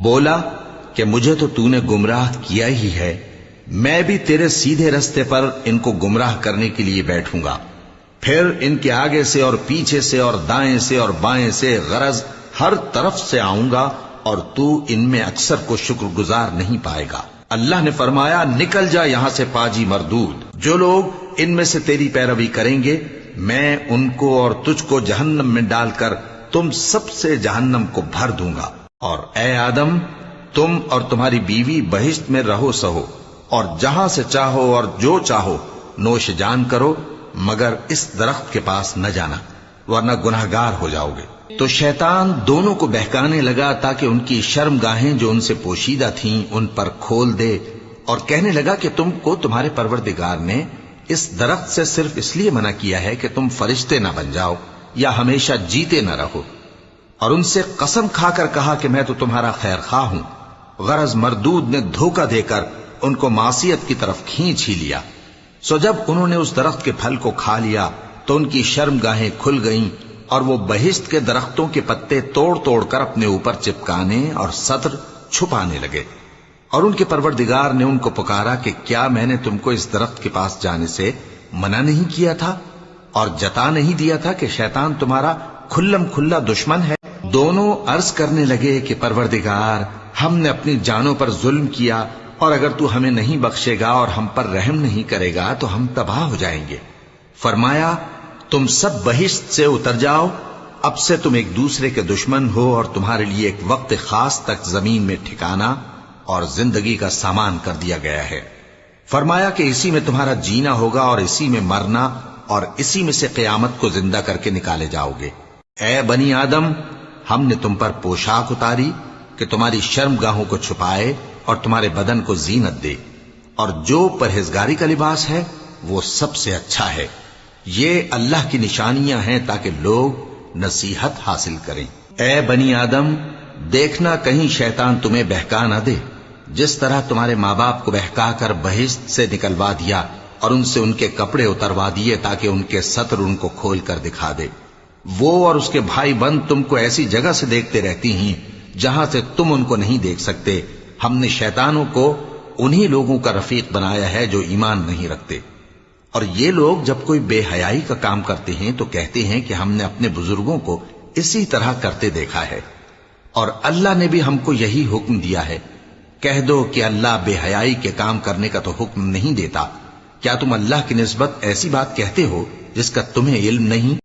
بولا کہ مجھے تو تو نے گمراہ کیا ہی ہے، میں بھی تیرے سیدھے رستے پر ان کو گمراہ کرنے کے لیے بیٹھوں گا، پھر ان کے آگے سے اور پیچھے سے اور دائیں سے اور بائیں سے غرض ہر طرف سے آؤں گا، اور تو ان میں اکثر کو شکر گزار نہیں پائے گا۔ اللہ نے فرمایا نکل جا یہاں سے پاجی مردود، جو لوگ ان میں سے تیری پیروی کریں گے میں ان کو اور تجھ کو جہنم میں ڈال کر تم سب سے جہنم کو بھر دوں گا، اور اے آدم تم اور تمہاری بیوی بہشت میں رہو سہو، اور جہاں سے چاہو اور جو چاہو نوش جان کرو، مگر اس درخت کے پاس نہ جانا ورنہ گناہگار ہو جاؤ گے۔ تو شیطان دونوں کو بہکانے لگا تاکہ ان کی شرم گاہیں جو ان سے پوشیدہ تھیں ان پر کھول دے، اور کہنے لگا کہ تم کو تمہارے پروردگار نے اس درخت سے صرف اس لیے منع کیا ہے کہ تم فرشتے نہ بن جاؤ یا ہمیشہ جیتے نہ رہو، اور ان سے قسم کھا کر کہا کہ میں تو تمہارا خیر خواہ ہوں۔ غرض مردود نے دھوکہ دے کر ان کو معصیت کی طرف کھینچ ہی لیا۔ سو جب انہوں نے اس درخت کے پھل کو کھا لیا تو ان کی شرم گاہیں کھل گئیں، اور وہ بہشت کے درختوں کے پتے توڑ توڑ کر اپنے اوپر چپکانے اور سطر چھپانے لگے، اور ان کے پروردگار نے ان کو پکارا کہ کیا میں نے تم کو اس درخت کے پاس جانے سے منع نہیں کیا تھا اور جتا نہیں دیا تھا کہ شیطان تمہارا کھلم کھلا دشمن ہے؟ دونوں عرض کرنے لگے کہ پروردگار ہم نے اپنی جانوں پر ظلم کیا، اور اگر تو ہمیں نہیں بخشے گا اور ہم پر رحم نہیں کرے گا تو ہم تباہ ہو جائیں گے۔ فرمایا تم سب بہشت سے اتر جاؤ، اب سے تم ایک دوسرے کے دشمن ہو، اور تمہارے لیے ایک وقت خاص تک زمین میں ٹھکانا اور زندگی کا سامان کر دیا گیا ہے۔ فرمایا کہ اسی میں تمہارا جینا ہوگا اور اسی میں مرنا، اور اسی میں سے قیامت کو زندہ کر کے نکالے جاؤ گے۔ اے بنی آدم ہم نے تم پر پوشاک اتاری کہ تمہاری شرم گاہوں کو چھپائے اور تمہارے بدن کو زینت دے، اور جو پرہیزگاری کا لباس ہے وہ سب سے اچھا ہے۔ یہ اللہ کی نشانیاں ہیں تاکہ لوگ نصیحت حاصل کریں۔ اے بنی آدم دیکھنا کہیں شیطان تمہیں بہکا نہ دے، جس طرح تمہارے ماں باپ کو بہکا کر بہشت سے نکلوا دیا اور ان سے ان کے کپڑے اتروا دیے تاکہ ان کے سطر ان کو کھول کر دکھا دے۔ وہ اور اس کے بھائی بند تم کو ایسی جگہ سے دیکھتے رہتی ہیں جہاں سے تم ان کو نہیں دیکھ سکتے۔ ہم نے شیطانوں کو انہی لوگوں کا رفیق بنایا ہے جو ایمان نہیں رکھتے، اور یہ لوگ جب کوئی بے حیائی کا کام کرتے ہیں تو کہتے ہیں کہ ہم نے اپنے بزرگوں کو اسی طرح کرتے دیکھا ہے، اور اللہ نے بھی ہم کو یہی حکم دیا ہے۔ کہہ دو کہ اللہ بے حیائی کے کام کرنے کا تو حکم نہیں دیتا، کیا تم اللہ کی نسبت ایسی بات کہتے ہو جس کا تمہیں علم نہیں؟